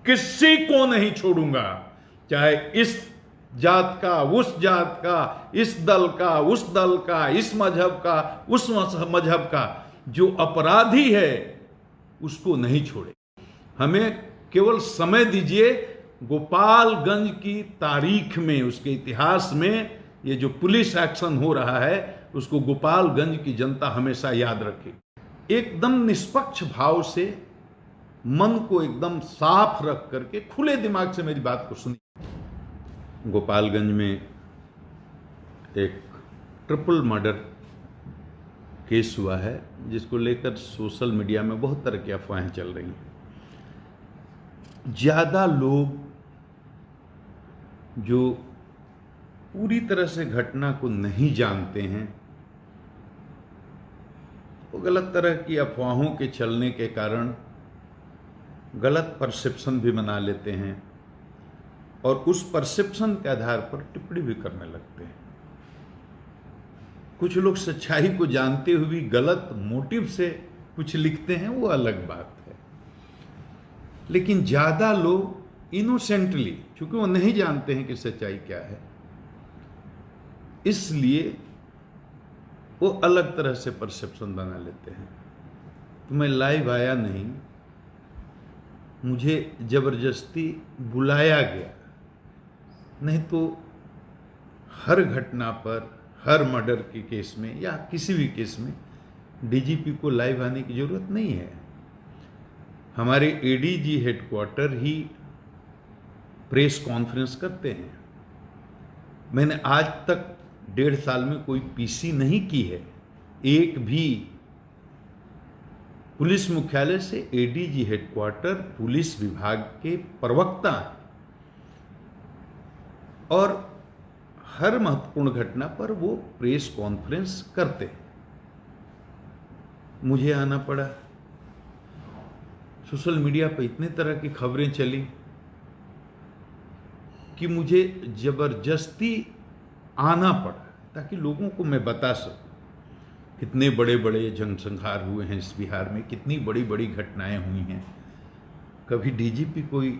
किसी को नहीं छोड़ूंगा, चाहे इस जात का, उस जात का, इस दल का, उस दल का, इस मजहब का, उस मजहब का। जो अपराधी है उसको नहीं छोड़े। हमें केवल समय दीजिए। गोपालगंज की तारीख में, उसके इतिहास में ये जो पुलिस एक्शन हो रहा है उसको गोपालगंज की जनता हमेशा याद रखे। एकदम निष्पक्ष भाव से, मन को एकदम साफ रख करके, खुले दिमाग से मेरी बात को सुनिए। गोपालगंज में एक ट्रिपल मर्डर केस हुआ है, जिसको लेकर सोशल मीडिया में बहुत तरह की अफवाहें चल रही हैं। ज्यादा लोग जो पूरी तरह से घटना को नहीं जानते हैं, वो गलत तरह की अफवाहों के चलने के कारण गलत परसेप्शन भी बना लेते हैं और उस परसेप्शन के आधार पर टिप्पणी भी करने लगते हैं। कुछ लोग सच्चाई को जानते हुए भी गलत मोटिव से कुछ लिखते हैं, वो अलग बात है। लेकिन ज्यादा लोग इनोसेंटली, क्योंकि वो नहीं जानते हैं कि सच्चाई क्या है, इसलिए वो अलग तरह से परसेप्शन बना लेते हैं। तो मैं लाइव आया नहीं, मुझे जबरदस्ती बुलाया गया, नहीं तो हर घटना पर, हर मर्डर के केस में या किसी भी केस में डीजीपी को लाइव आने की जरूरत नहीं है। हमारे एडीजी हेडक्वार्टर ही प्रेस कॉन्फ्रेंस करते हैं। मैंने आज तक 1.5 साल में कोई पीसी नहीं की है। एक भी पुलिस मुख्यालय से एडीजी हेडक्वार्टर पुलिस विभाग के प्रवक्ता हैं और हर महत्वपूर्ण घटना पर वो प्रेस कॉन्फ्रेंस करते हैं। मुझे आना पड़ा। सोशल मीडिया पर इतने तरह की खबरें चली कि मुझे जबरदस्ती आना पड़ा ताकि लोगों को मैं बता सकूं कितने बड़े बड़े जनसंहार हुए हैं इस बिहार में, कितनी बड़ी बड़ी घटनाएं हुई हैं। कभी डीजीपी कोई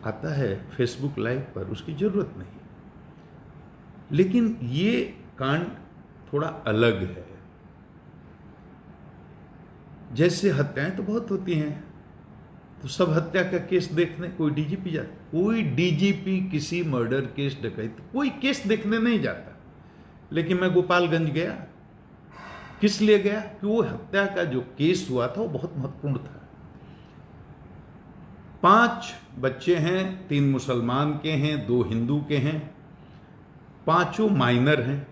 आता है फेसबुक लाइव पर, उसकी जरूरत नहीं। लेकिन ये कांड थोड़ा अलग है। जैसे हत्याएं तो बहुत होती हैं, तो सब हत्या का केस देखने कोई डीजीपी जाता? कोई डीजीपी किसी मर्डर केस, डकैती, कोई केस देखने नहीं जाता। लेकिन मैं गोपालगंज गया। किस लिए गया? कि वो हत्या का जो केस हुआ था वो बहुत महत्वपूर्ण था। 5 बच्चे हैं, 3 मुसलमान के हैं, 2 हिंदू के हैं, 5 माइनर हैं,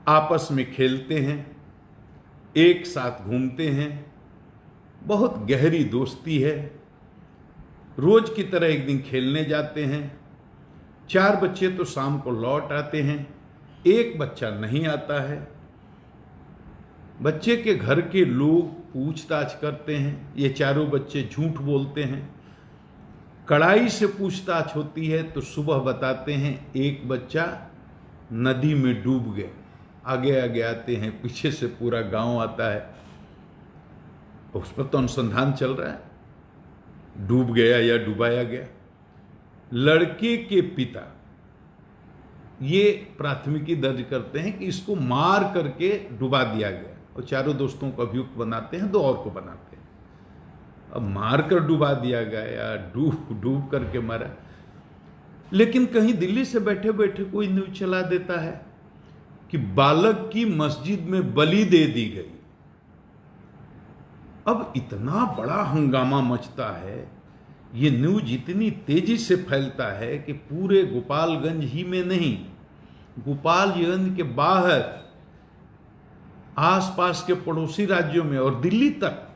आपस में खेलते हैं, एक साथ घूमते हैं, बहुत गहरी दोस्ती है। रोज की तरह एक दिन खेलने जाते हैं। 4 बच्चे तो शाम को लौट आते हैं, एक बच्चा नहीं आता है। बच्चे के घर के लोग पूछताछ करते हैं, ये चारों बच्चे झूठ बोलते हैं। कड़ाई से पूछताछ होती है तो सुबह बताते हैं एक बच्चा नदी में डूब गया। आगे आगे आते हैं, पीछे से पूरा गांव आता है, उस पर तो अनुसंधान चल रहा है, डूब गया या डुबाया गया। लड़के के पिता ये प्राथमिकी दर्ज करते हैं कि इसको मार करके डुबा दिया गया और चारों दोस्तों को अभियुक्त बनाते हैं, 2 और को बनाते हैं। अब मार कर डुबा दिया गया या डूब करके मरा। लेकिन कहीं दिल्ली से बैठे बैठे कोई न्यूज चला देता है कि बालक की मस्जिद में बलि दे दी गई। अब इतना बड़ा हंगामा मचता है, ये न्यूज इतनी तेजी से फैलता है कि पूरे गोपालगंज ही में नहीं, गोपालगंज के बाहर आसपास के पड़ोसी राज्यों में और दिल्ली तक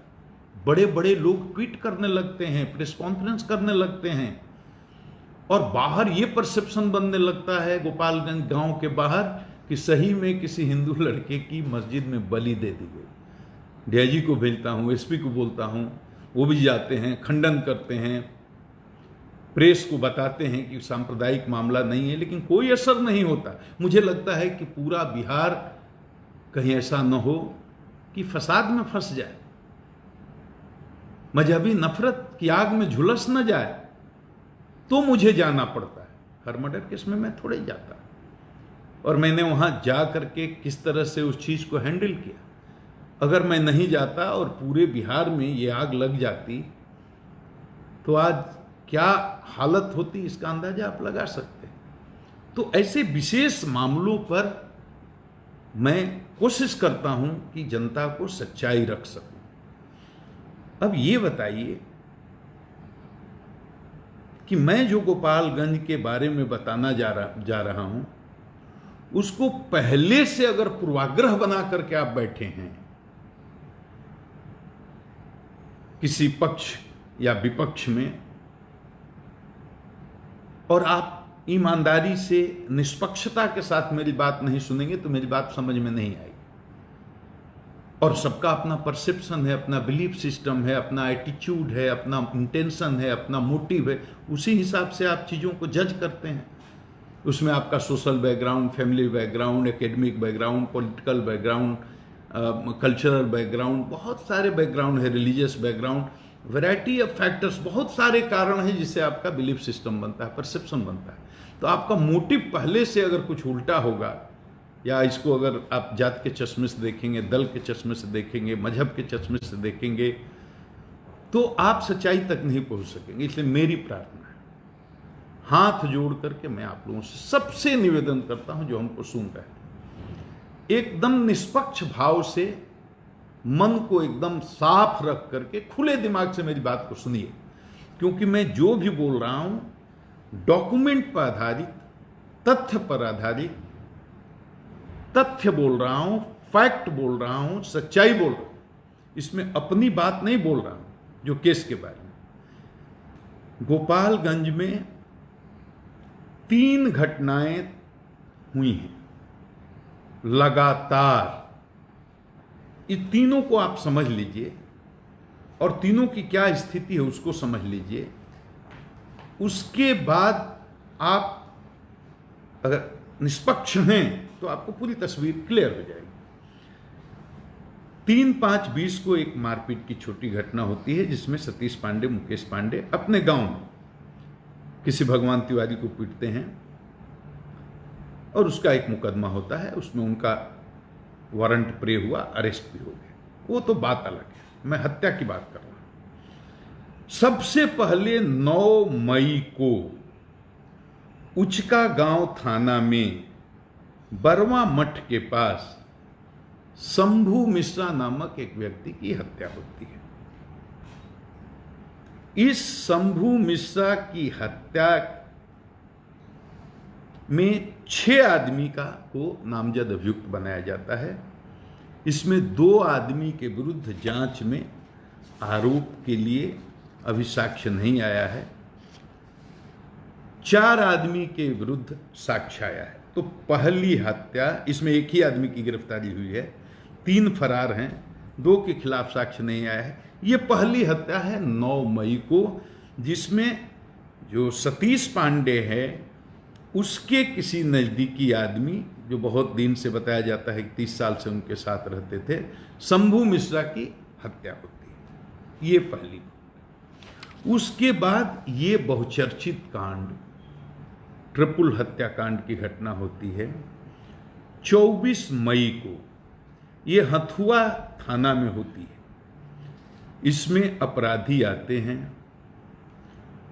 बड़े बड़े लोग ट्वीट करने लगते हैं, प्रेस कॉन्फ्रेंस करने लगते हैं और बाहर ये परसेप्शन बनने लगता है गोपालगंज गांव के बाहर कि सही में किसी हिंदू लड़के की मस्जिद में बलि दे दी गई। डीआईजी को भेजता हूं, एसपी को बोलता हूं, वो भी जाते हैं, खंडन करते हैं, प्रेस को बताते हैं कि सांप्रदायिक मामला नहीं है, लेकिन कोई असर नहीं होता। मुझे लगता है कि पूरा बिहार कहीं ऐसा न हो कि फसाद में फंस जाए। मजहबी नफरत की आग में झुलस न जाए तो मुझे जाना पड़ता है। हर मर्डर केस में मैं थोड़े ही जाता, और मैंने वहां जा करके किस तरह से उस चीज को हैंडल किया। अगर मैं नहीं जाता और पूरे बिहार में ये आग लग जाती तो आज क्या हालत होती, इसका अंदाजा आप लगा सकते हैं। तो ऐसे विशेष मामलों पर मैं कोशिश करता हूं कि जनता को सच्चाई रख सकूं। अब ये बताइए कि मैं जो गोपालगंज के बारे में बताना जा रहा हूं, उसको पहले से अगर पूर्वाग्रह बना करके आप बैठे हैं किसी पक्ष या विपक्ष में, और आप ईमानदारी से निष्पक्षता के साथ मेरी बात नहीं सुनेंगे तो मेरी बात समझ में नहीं आएगी। और सबका अपना परसेप्शन है, अपना बिलीफ सिस्टम है, अपना एटीट्यूड है, अपना इंटेंशन है, अपना मोटिव है। उसी हिसाब से आप चीज़ों को जज करते हैं। उसमें आपका social background, family background, academic background, political background, cultural background, बहुत सारे बैकग्राउंड है, religious background, variety of factors, बहुत सारे कारण हैं जिससे आपका बिलीफ सिस्टम बनता है, परसेप्शन बनता है। तो आपका मोटिव पहले से अगर कुछ उल्टा होगा, या इसको अगर आप जात के चश्मे से देखेंगे, दल के चश्मे से देखेंगे, मजहब के चश्मे से देखेंगे, तो आप सच्चाई तक नहीं पहुंच सकेंगे। इसलिए मेरी प्रार्थना है, हाथ जोड़ करके मैं आप लोगों से सबसे निवेदन करता हूं जो हमको सुन रहे हैं, एकदम निष्पक्ष भाव से, मन को एकदम साफ रख करके खुले दिमाग से मेरी बात को सुनिए। क्योंकि मैं जो भी बोल रहा हूं डॉक्यूमेंट पर आधारित, तथ्य पर आधारित, तथ्य बोल रहा हूं, फैक्ट बोल रहा हूं, सच्चाई बोल रहा हूं। इसमें अपनी बात नहीं बोल रहा हूं। जो केस के बारे में गोपालगंज में 3 घटनाएं हुई हैं लगातार। इस तीनों को आप समझ लीजिए और तीनों की क्या स्थिति है उसको समझ लीजिए। उसके बाद आप अगर निष्पक्ष हैं तो आपको पूरी तस्वीर क्लियर हो जाएगी। 3/5/20 को एक मारपीट की छोटी घटना होती है जिसमें सतीश पांडे, मुकेश पांडे अपने गांव में किसी भगवान तिवारी को पीटते हैं और उसका एक मुकदमा होता है। उसमें उनका वारंट प्रे हुआ, अरेस्ट भी हो गए, वो तो बात अलग है। मैं हत्या की बात कर रहा हूं। सबसे पहले 9 मई को उचका गांव थाना में बरवा मठ के पास शंभू मिश्रा नामक एक व्यक्ति की हत्या होती है। इस शंभू मिश्रा की हत्या में 6 आदमी को नामजद अभियुक्त बनाया जाता है। इसमें 2 आदमी के विरुद्ध जांच में आरोप के लिए अभी साक्ष्य नहीं आया है। 4 आदमी के विरुद्ध साक्ष्य आया है। तो पहली हत्या, इसमें एक ही आदमी की गिरफ्तारी हुई है, 3 फरार हैं, 2 के खिलाफ साक्ष्य नहीं आया है। ये पहली हत्या है 9 मई को, जिसमें जो सतीश पांडे है उसके किसी नज़दीकी आदमी, जो बहुत दिन से बताया जाता है कि 30 साल से उनके साथ रहते थे, शंभू मिश्रा की हत्या होती है। ये पहली। उसके बाद ये बहुचर्चित कांड, ट्रिपल हत्याकांड की घटना होती है 24 मई को। ये हथुआ थाना में होती है। इसमें अपराधी आते हैं।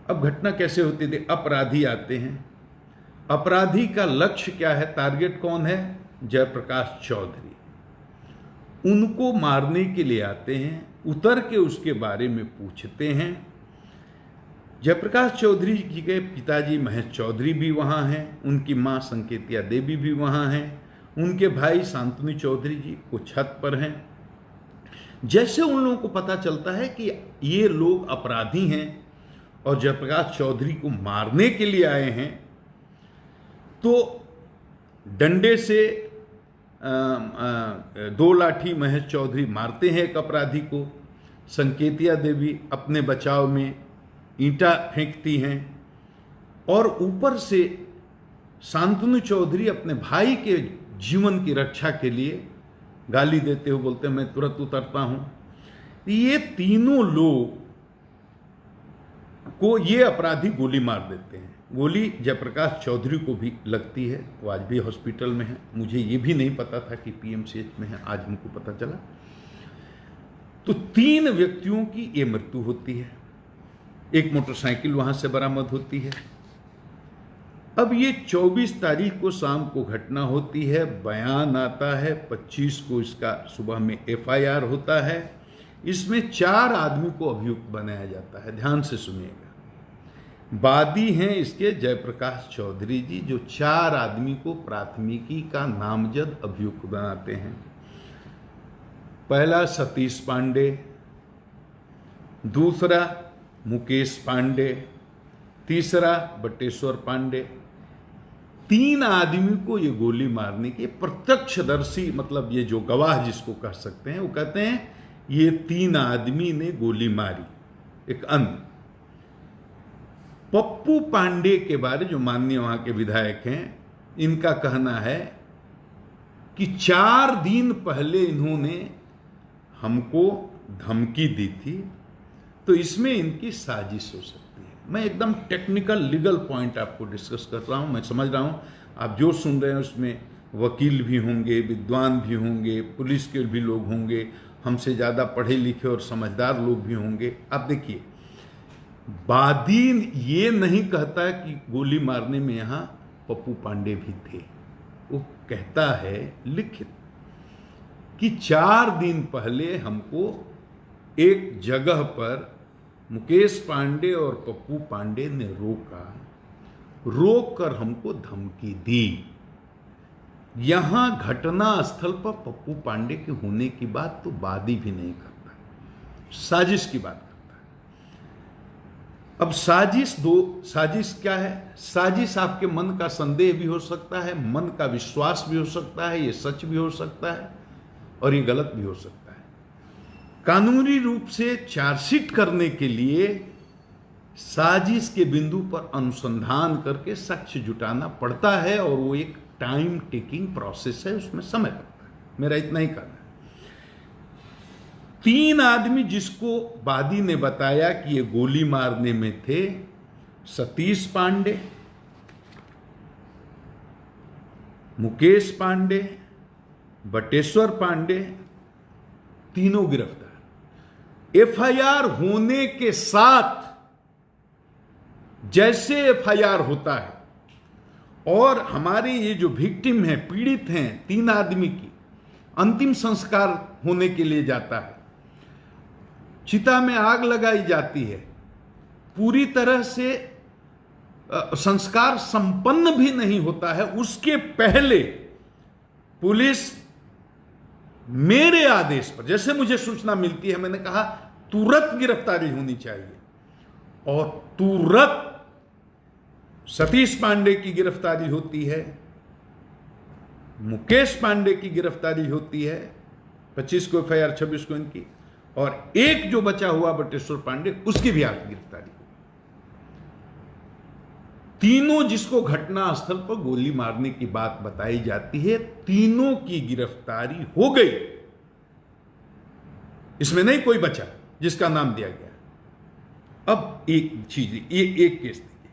अब घटना कैसे होती थी? अपराधी आते हैं। अपराधी का लक्ष्य क्या है? टारगेट कौन है? जयप्रकाश चौधरी। उनको मारने के लिए आते हैं। उतर के उसके बारे में पूछते हैं। जयप्रकाश चौधरी जी के पिताजी महेश चौधरी भी वहाँ हैं, उनकी माँ संकेतिया देवी भी वहाँ हैं, उनके भाई शांतनु चौधरी जी कुछ छत पर हैं। जैसे उन लोगों को पता चलता है कि ये लोग अपराधी हैं और जयप्रकाश चौधरी को मारने के लिए आए हैं, तो डंडे से 2 लाठी महेश चौधरी मारते हैं एक अपराधी को। संकेतिया देवी अपने बचाव में ईंटा फेंकती हैं और ऊपर से शांतनु चौधरी अपने भाई के जीवन की रक्षा के लिए गाली देते हुए बोलते हैं मैं तुरंत उतरता हूं। ये तीनों लोग को ये अपराधी गोली मार देते हैं। गोली जयप्रकाश चौधरी को भी लगती है, वो आज भी हॉस्पिटल में है। मुझे ये भी नहीं पता था कि पीएमसीएच में है, आज हमको पता चला। तो 3 व्यक्तियों की ये मृत्यु होती है। एक मोटरसाइकिल वहां से बरामद होती है। अब ये 24 तारीख को शाम को घटना होती है, बयान आता है, 25 को इसका सुबह में एफआईआर होता है। इसमें 4 आदमी को अभियुक्त बनाया जाता है। ध्यान से सुनिएगा, वादी हैं इसके जयप्रकाश चौधरी जी, जो 4 आदमी को प्राथमिकी का नामजद अभियुक्त बनाते हैं। पहला सतीश पांडे, दूसरा मुकेश पांडे, तीसरा बटेश्वर पांडे। 3 आदमी को ये गोली मारने के प्रत्यक्षदर्शी, मतलब ये जो गवाह जिसको कह सकते हैं, वो कहते हैं ये 3 आदमी ने गोली मारी। एक अन्य पप्पू पांडे के बारे, जो माननीय वहां के विधायक हैं, इनका कहना है कि 4 दिन पहले इन्होंने हमको धमकी दी थी, तो इसमें इनकी साजिश हो सकती है। मैं एकदम टेक्निकल लीगल पॉइंट आपको डिस्कस कर रहा हूं। मैं समझ रहा हूं आप जो सुन रहे हैं उसमें वकील भी होंगे, विद्वान भी होंगे, पुलिस के भी लोग होंगे, हमसे ज़्यादा पढ़े लिखे और समझदार लोग भी होंगे। आप देखिए, वादी ये नहीं कहता कि गोली मारने में यहाँ पप्पू पांडे भी थे। वो कहता है लिखित कि 4 दिन पहले हमको एक जगह पर मुकेश पांडे और पप्पू पांडे ने रोक कर हमको धमकी दी। यहां घटना स्थल पर पप्पू पांडे के होने की बात तो वादी भी नहीं करता, साजिश की बात करता है। अब साजिश क्या है? साजिश आपके मन का संदेह भी हो सकता है, मन का विश्वास भी हो सकता है, ये सच भी हो सकता है और ये गलत भी हो सकता है। कानूनी रूप से चार्जशीट करने के लिए साजिश के बिंदु पर अनुसंधान करके साक्ष्य जुटाना पड़ता है और वो एक टाइम टेकिंग प्रोसेस है, उसमें समय लगता है। मेरा इतना ही कहना है। 3 आदमी जिसको वादी ने बताया कि ये गोली मारने में थे, सतीश पांडे, मुकेश पांडे, बटेश्वर पांडे, तीनों गिरफ्तार। एफआईआर होने के साथ, जैसे एफआईआर होता है और हमारे ये जो विक्टिम हैं, पीड़ित हैं 3 आदमी की, अंतिम संस्कार होने के लिए जाता है, चिता में आग लगाई जाती है, पूरी तरह से संस्कार संपन्न भी नहीं होता है, उसके पहले पुलिस मेरे आदेश पर, जैसे मुझे सूचना मिलती है, मैंने कहा तुरंत गिरफ्तारी होनी चाहिए और तुरंत सतीश पांडे की गिरफ्तारी होती है, मुकेश पांडे की गिरफ्तारी होती है, 25 को एफआईआर, 26 को इनकी, और एक जो बचा हुआ बटेश्वर पांडे, उसकी भी आज गिरफ्तारी हुई। तीनों जिसको घटनास्थल पर गोली मारने की बात बताई जाती है, तीनों की गिरफ्तारी हो गई। इसमें नहीं कोई बचा जिसका नाम दिया गया। अब एक चीज, ये एक केस देखिए,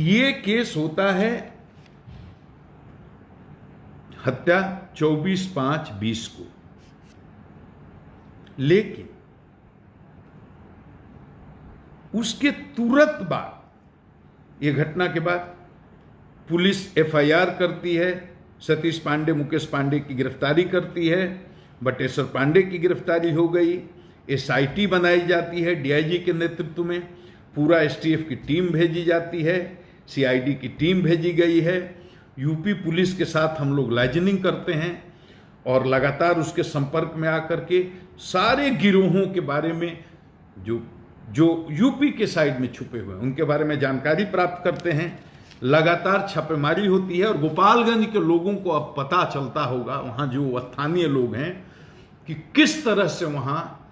ये केस होता है हत्या 24/5/20 को, लेकिन उसके तुरंत बाद, ये घटना के बाद पुलिस एफआईआर करती है, सतीश पांडे, मुकेश पांडे की गिरफ्तारी करती है, बटेश्वर पांडे की गिरफ्तारी हो गई, एसआईटी बनाई जाती है डीआईजी के नेतृत्व में, पूरा एसटीएफ की टीम भेजी जाती है, सीआईडी की टीम भेजी गई है, यूपी पुलिस के साथ हम लोग लाइजनिंग करते हैं और लगातार उसके संपर्क में आकर के सारे गिरोहों के बारे में जो यूपी के साइड में छुपे हुए हैं उनके बारे में जानकारी प्राप्त करते हैं। लगातार छापेमारी होती है और गोपालगंज के लोगों को अब पता चलता होगा, वहाँ जो स्थानीय लोग हैं, कि किस तरह से वहाँ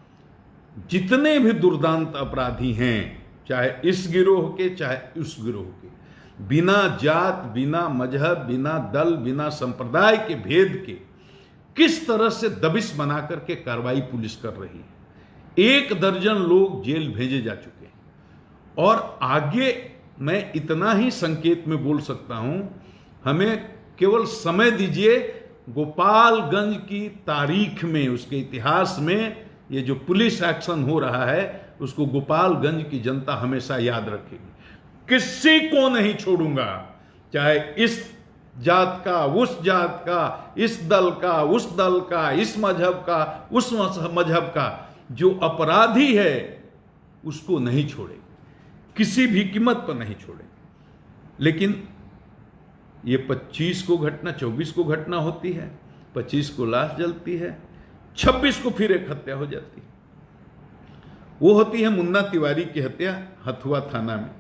जितने भी दुर्दांत अपराधी हैं, चाहे इस गिरोह के चाहे उस गिरोह के, बिना जात, बिना मजहब, बिना दल, बिना संप्रदाय के भेद के किस तरह से दबिश बना करके कार्रवाई पुलिस कर रही है, 1 दर्जन लोग जेल भेजे जा चुके हैं। और आगे मैं इतना ही संकेत में बोल सकता हूं, हमें केवल समय दीजिए। गोपालगंज की तारीख में, उसके इतिहास में ये जो पुलिस एक्शन हो रहा है उसको गोपालगंज की जनता हमेशा याद रखेगी। किसी को नहीं छोड़ूंगा, चाहे इस जात का, उस जात का, इस दल का, उस दल का, इस मजहब का, उस मजहब का। जो अपराधी है उसको नहीं छोड़ेंगे, किसी भी कीमत पर नहीं छोड़ेंगे। लेकिन ये 25 को घटना, 24 को घटना होती है, 25 को लाश जलती है, 26 को फिर एक हत्या हो जाती है। वो होती है मुन्ना तिवारी की हत्या हथुआ थाना में,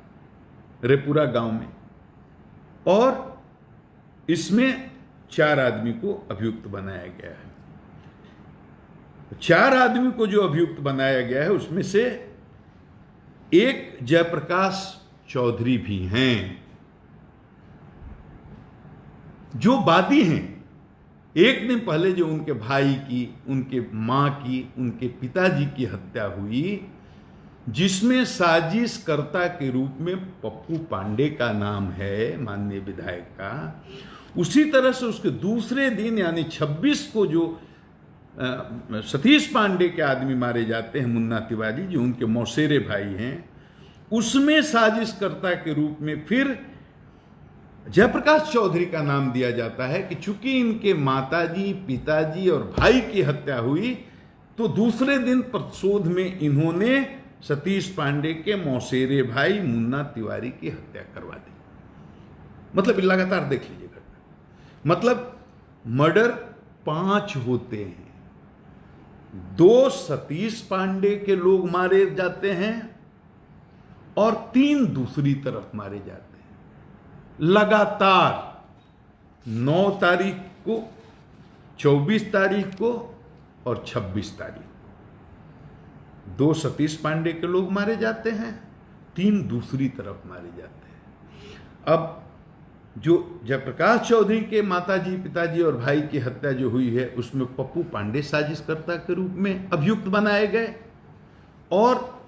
रेपुरा गांव में। और इसमें 4 आदमी को अभियुक्त बनाया गया है। 4 आदमी को जो अभियुक्त बनाया गया है उसमें से एक जयप्रकाश चौधरी भी हैं, जो वादी हैं। एक दिन पहले जो उनके भाई की, उनके मां की, उनके पिताजी की हत्या हुई, जिसमें साजिशकर्ता के रूप में पप्पू पांडे का नाम है, माननीय विधायक का, उसी तरह से उसके दूसरे दिन यानी 26 को जो सतीश पांडे के आदमी मारे जाते हैं, मुन्ना तिवारी, जो उनके मौसेरे भाई हैं, उसमें साजिशकर्ता के रूप में फिर जयप्रकाश चौधरी का नाम दिया जाता है कि चूंकि इनके माताजी, पिताजी और भाई की हत्या हुई, तो दूसरे दिन प्रतिशोध में इन्होंने सतीश पांडे के मौसेरे भाई मुन्ना तिवारी की हत्या करवा दी। मतलब लगातार देख लीजिएगा, मतलब मर्डर 5 होते हैं। 2 सतीश पांडे के लोग मारे जाते हैं और 3 दूसरी तरफ मारे जाते हैं। लगातार 9 तारीख को, 24 तारीख को और 26 तारीख, 2 सतीश पांडे के लोग मारे जाते हैं, 3 दूसरी तरफ मारे जाते हैं। अब जो जयप्रकाश चौधरी के माताजी, पिताजी और भाई की हत्या जो हुई है, उसमें पप्पू पांडे साजिशकर्ता के रूप में अभियुक्त बनाए गए, और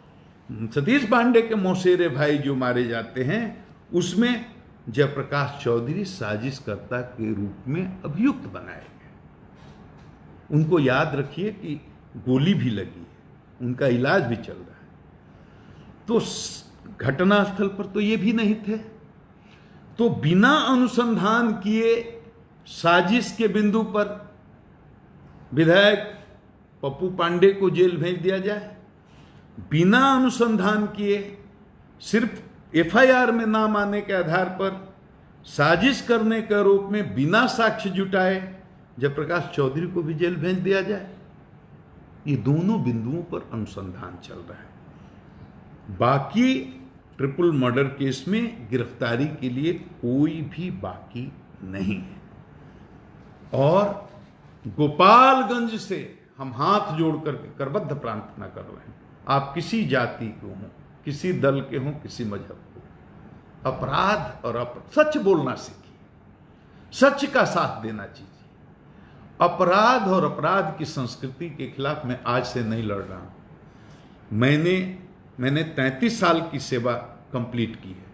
सतीश पांडे के मौसेरे भाई जो मारे जाते हैं उसमें जयप्रकाश चौधरी साजिशकर्ता के रूप में अभियुक्त बनाए गए। उनको याद रखिए कि गोली भी लगी है, उनका इलाज भी चल रहा है। तो घटनास्थल पर तो ये भी नहीं थे, तो बिना अनुसंधान किए साजिश के बिंदु पर विधायक पप्पू पांडे को जेल भेज दिया जाए, बिना अनुसंधान किए सिर्फ एफआईआर में नाम आने के आधार पर साजिश करने के आरोप में बिना साक्ष्य जुटाए जयप्रकाश चौधरी को भी जेल भेज दिया जाए। ये दोनों बिंदुओं पर अनुसंधान चल रहा है। बाकी ट्रिपल मर्डर केस में गिरफ्तारी के लिए कोई भी बाकी नहीं है। और गोपालगंज से हम हाथ जोड़ करके करबद्ध प्रार्थना कर रहे हैं, आप किसी जाति के हों, किसी दल के हों, किसी मजहब को, अपराध और सच बोलना सीखिए, सच का साथ देना चाहिए। अपराध और अपराध की संस्कृति के खिलाफ मैं आज से नहीं लड़ रहा हूं। मैंने 33 साल की सेवा कंप्लीट की है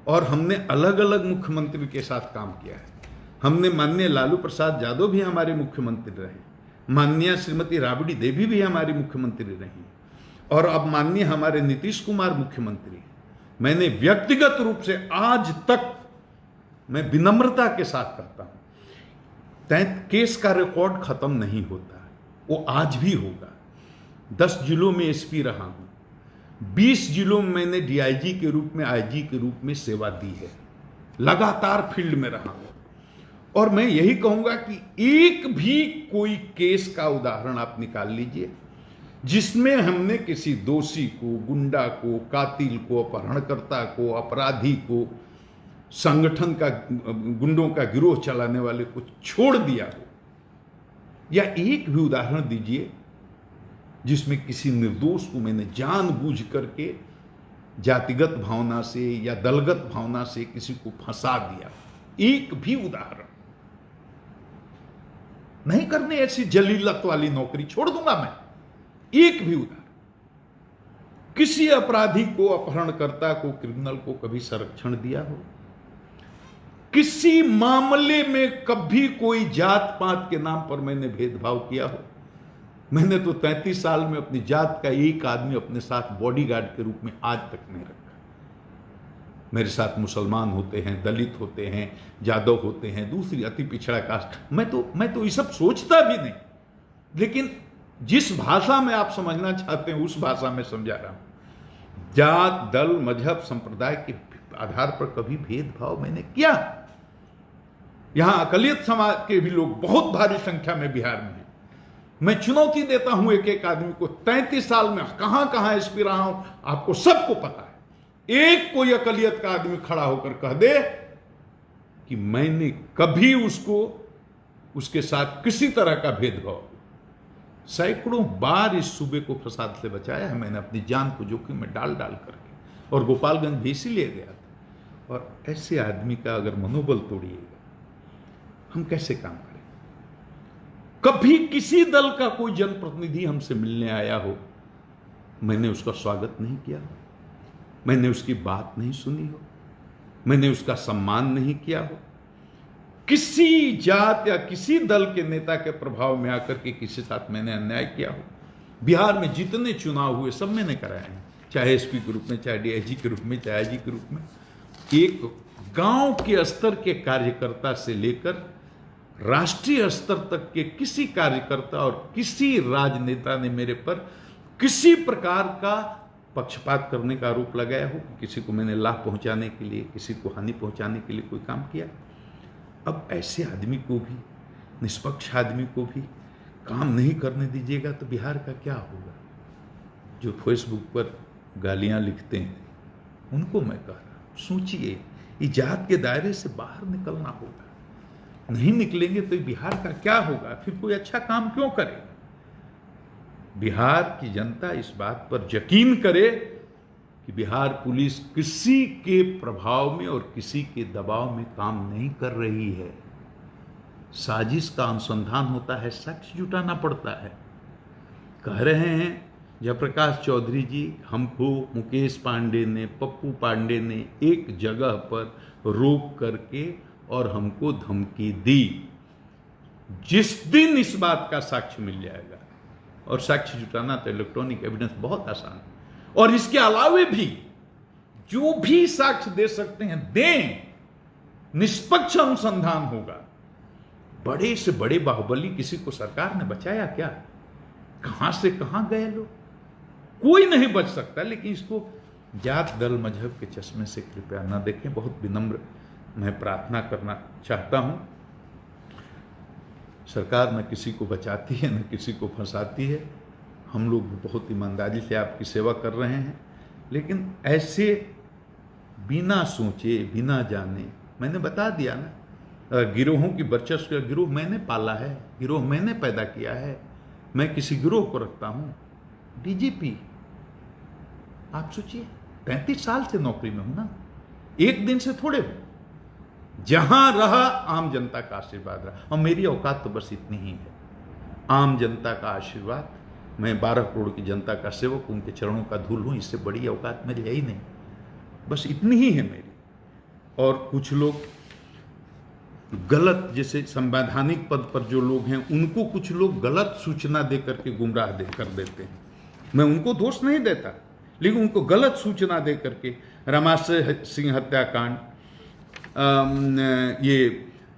और हमने अलग अलग मुख्यमंत्री के साथ काम किया है। हमने माननीय लालू प्रसाद यादव भी हमारे मुख्यमंत्री रहे, माननीय श्रीमती राबड़ी देवी भी हमारी मुख्यमंत्री रही, और अब माननीय हमारे नीतीश कुमार मुख्यमंत्री। मैंने व्यक्तिगत रूप से आज तक, मैं विनम्रता के साथ कहता हूं, केस का रिकॉर्ड खत्म नहीं होता, वो आज भी होगा। 10 जिलों में एसपी रहा हूं, 20 जिलों में मैंने डीआईजी के रूप में, आईजी के रूप में सेवा दी है, लगातार फील्ड में रहा हूं। और मैं यही कहूंगा कि एक भी कोई केस का उदाहरण आप निकाल लीजिए जिसमें हमने किसी दोषी को, गुंडा को, कातिल को, अपहरणकर्ता को, अपराधी को, संगठन का, गुंडों का गिरोह चलाने वाले को छोड़ दिया हो, या एक भी उदाहरण दीजिए जिसमें किसी निर्दोष को मैंने जानबूझ करके जातिगत भावना से या दलगत भावना से किसी को फंसा दिया। एक भी उदाहरण नहीं करने, ऐसी जलीलत वाली नौकरी छोड़ दूंगा मैं, एक भी उदाहरण। किसी अपराधी को, अपहरणकर्ता को, क्रिमिनल को कभी संरक्षण दिया हो? किसी मामले में कभी कोई जात पात के नाम पर मैंने भेदभाव किया हो? मैंने तो 33 साल में अपनी जात का एक आदमी अपने साथ बॉडीगार्ड के रूप में आज तक नहीं रखा। मेरे साथ मुसलमान होते हैं, दलित होते हैं, यादव होते हैं, दूसरी अति पिछड़ा कास्ट, मैं तो ये सब सोचता भी नहीं। लेकिन जिस भाषा में आप समझना चाहते हैं उस भाषा में समझा रहा हूं। जात, दल, मजहब, संप्रदाय के आधार पर कभी भेदभाव मैंने किया? यहां अकलियत समाज के भी लोग बहुत भारी संख्या में बिहार में हैं। मैं चुनौती देता हूं एक एक आदमी को, 33 साल में कहां कहां एसपी रहा हूं, आपको सबको पता है। एक कोई अकलियत का आदमी खड़ा होकर कह दे कि मैंने कभी उसके साथ किसी तरह का भेदभाव, सैकड़ों बार इस सूबे को फसाद से बचाया है मैंने, अपनी जान को जोखिम में डाल करके, और गोपालगंज भी इसीलिए गया था। और ऐसे आदमी का अगर मनोबल तोड़िएगा, हम कैसे काम करें? कभी किसी दल का कोई जनप्रतिनिधि हमसे मिलने आया हो, मैंने उसका स्वागत नहीं किया हो, मैंने उसकी बात नहीं सुनी हो, मैंने उसका सम्मान नहीं किया हो। किसी जात या किसी दल के नेता के प्रभाव में आकर के किसी साथ मैंने अन्याय किया हो? बिहार में जितने चुनाव हुए सब मैंने कराए हैं, चाहे एसपी के रूप में, चाहे डीआईजी के रूप में, चाहे आईजी के रूप में। एक गांव के स्तर के कार्यकर्ता से लेकर राष्ट्रीय स्तर तक के किसी कार्यकर्ता और किसी राजनेता ने मेरे पर किसी प्रकार का पक्षपात करने का आरोप लगाया हो, किसी को मैंने लाभ पहुंचाने के लिए, किसी को हानि पहुंचाने के लिए कोई काम किया? अब ऐसे आदमी को भी, निष्पक्ष आदमी को भी काम नहीं करने दीजिएगा तो बिहार का क्या होगा? जो फेसबुक पर गालियां लिखते हैं उनको मैं कह रहा हूं, सोचिए, ये जात के दायरे से बाहर निकलना होगा। नहीं निकलेंगे तो बिहार का क्या होगा? फिर कोई अच्छा काम क्यों करेगा? बिहार की जनता इस बात पर यकीन करे कि बिहार पुलिस किसी के प्रभाव में और किसी के दबाव में काम नहीं कर रही है। साजिश का अनुसंधान होता है, साक्ष्य जुटाना पड़ता है। कह रहे हैं जयप्रकाश चौधरी जी, हमको मुकेश पांडे ने, पप्पू पांडे ने एक जगह पर रोक करके और हमको धमकी दी। जिस दिन इस बात का साक्ष्य मिल जाएगा, और साक्ष्य जुटाना तो इलेक्ट्रॉनिक एविडेंस बहुत आसान है, और इसके अलावे भी जो भी साक्ष्य दे सकते हैं दें, निष्पक्ष अनुसंधान होगा। बड़े से बड़े बाहुबली किसी को सरकार ने बचाया क्या? कहां से कहां गए लोग? कोई नहीं बच सकता। लेकिन इसको जात, दल, मजहब के चश्मे से कृपया न देखें। बहुत विनम्र मैं प्रार्थना करना चाहता हूं। सरकार न किसी को बचाती है, न किसी को फंसाती है। हम लोग बहुत ईमानदारी से आपकी सेवा कर रहे हैं, लेकिन ऐसे बिना सोचे, बिना जाने, मैंने बता दिया ना, गिरोहों की वर्चस्व का गिरोह मैंने पाला है, गिरोह मैंने पैदा किया है। मैं किसी गिरोह को रखता हूं। डीजीपी, आप सोचिए, 33 साल से नौकरी में हूं ना, एक दिन से थोड़े हो। जहां रहा आम जनता का आशीर्वाद रहा, और मेरी औकात तो बस इतनी ही है, आम जनता का आशीर्वाद। मैं 12 करोड़ की जनता का सेवक, उनके चरणों का धूल हूं। इससे बड़ी औकात मेरी है ही नहीं, बस इतनी ही है मेरी। और कुछ लोग गलत, जैसे संवैधानिक पद पर जो लोग हैं, उनको कुछ लोग गलत सूचना दे करके गुमराह कर देते हैं। मैं उनको दोष नहीं देता, लेकिन उनको गलत सूचना दे करके रमाशय सिंह हत्याकांड, ये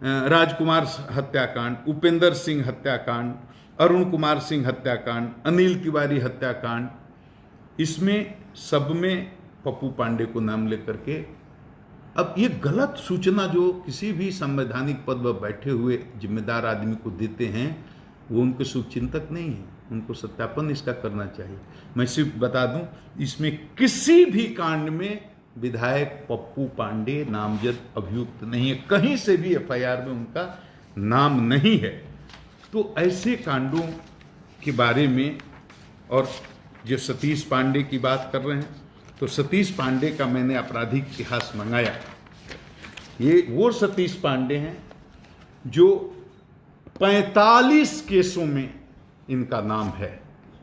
राजकुमार हत्याकांड, उपेंद्र सिंह हत्याकांड, अरुण कुमार सिंह हत्याकांड, अनिल तिवारी हत्याकांड, इसमें सब में पप्पू पांडे को नाम लेकर के, अब ये गलत सूचना जो किसी भी संवैधानिक पद पर बैठे हुए जिम्मेदार आदमी को देते हैं, वो उनके शुभचिंतक नहीं है। उनको सत्यापन इसका करना चाहिए। मैं सिर्फ बता दूं, इसमें किसी भी कांड में विधायक पप्पू पांडे नामजद अभियुक्त नहीं है, कहीं से भी एफआईआर में उनका नाम नहीं है। तो ऐसे कांडों के बारे में, और जो सतीश पांडे की बात कर रहे हैं, तो सतीश पांडे का मैंने आपराधिक इतिहास मंगाया। ये वो सतीश पांडे हैं जो 45 केसों में इनका नाम है।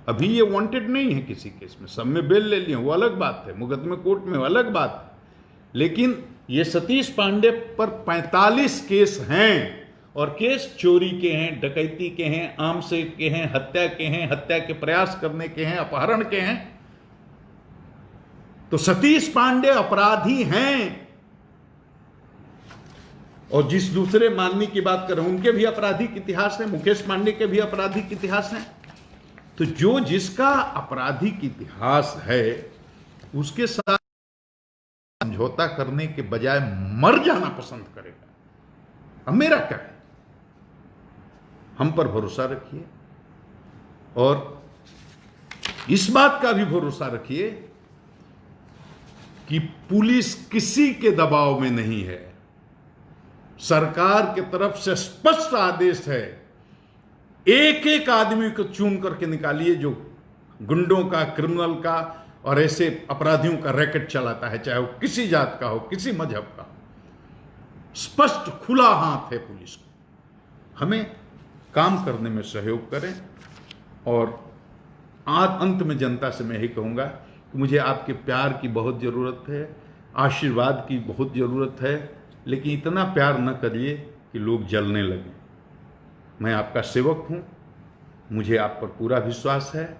अभी ये वांटेड नहीं है किसी केस में, सब में बेल ले लिए, वो अलग बात है, मुकदमे कोर्ट में अलग बात है। लेकिन ये सतीश पांडे पर 45 केस हैं, और केस चोरी के हैं, डकैती के हैं, आमसे के हैं, हत्या के हैं, हत्या के प्रयास करने के हैं, अपहरण के हैं। तो सतीश पांडे अपराधी हैं। और जिस दूसरे माननीय की बात कर रहे हैं उनके भी आपराधिक इतिहास है, मुकेश पांडे के भी आपराधिक इतिहास है। तो जो जिसका आपराधिक इतिहास है उसके साथ समझौता करने के बजाय मर जाना पसंद करेगा। अब मेरा क्या है, हम पर भरोसा रखिए और इस बात का भी भरोसा रखिए कि पुलिस किसी के दबाव में नहीं है। सरकार की तरफ से स्पष्ट आदेश है, एक एक आदमी को चुन करके निकालिए जो गुंडों का, क्रिमिनल का और ऐसे अपराधियों का रैकेट चलाता है, चाहे वो किसी जात का हो, किसी मजहब का हो। स्पष्ट खुला हाथ है पुलिस को। हमें काम करने में सहयोग करें। और अंत में जनता से मैं यही कहूँगा कि मुझे आपके प्यार की बहुत ज़रूरत है, आशीर्वाद की बहुत ज़रूरत है, लेकिन इतना प्यार न करिए कि लोग जलने लगें। मैं आपका सेवक हूँ, मुझे आप पर पूरा विश्वास है।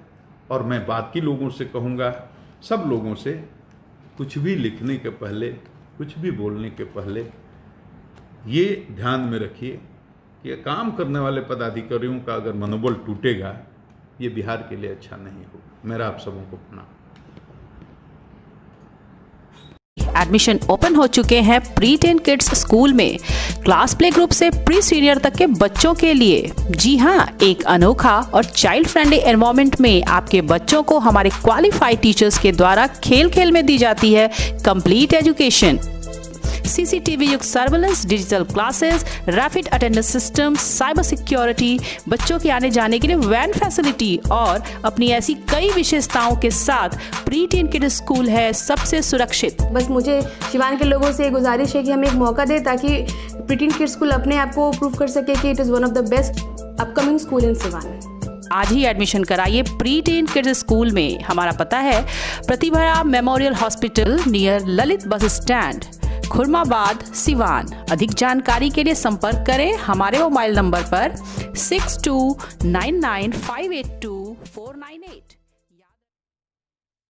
और मैं बाकी लोगों से कहूँगा, सब लोगों से, कुछ भी लिखने के पहले, कुछ भी बोलने के पहले ये ध्यान में रखिए कि काम करने वाले पदाधिकारियों का अगर मनोबल टूटेगा, ये बिहार के लिए अच्छा नहीं होगा। मेरा आप सबों को प्रणाम। एडमिशन ओपन हो चुके हैं प्री 10 किड्स स्कूल में, क्लास प्ले ग्रुप से प्री सीनियर तक के बच्चों के लिए। जी हाँ, एक अनोखा और चाइल्ड फ्रेंडली एनवायरनमेंट में आपके बच्चों को हमारे क्वालिफाइड टीचर्स के द्वारा खेल खेल में दी जाती है कंप्लीट एजुकेशन। सीसीटीवी युक्त surveillance, digital classes, rapid attendance system, cyber security, बच्चों के आने जाने के लिए वैन फैसिलिटी और अपनी ऐसी कई विशेषताओं के साथ प्री टीन किड स्कूल है सबसे सुरक्षित। बस मुझे शिवान के लोगों से गुजारिश है कि हमें एक मौका दे ताकि प्री टीन किड स्कूल अपने आप को प्रूव कर सके कि it is one of the best upcoming school in Siwan. आज ही एडमिशन कराइए प्री टीन किड्स स्कूल में। हमारा पता है Pratibha Memorial Hospital near Lalit bus stand, Khurmabad, Siwan. अधिक जानकारी के लिए संपर्क करें हमारे मोबाइल नंबर पर 6299582498।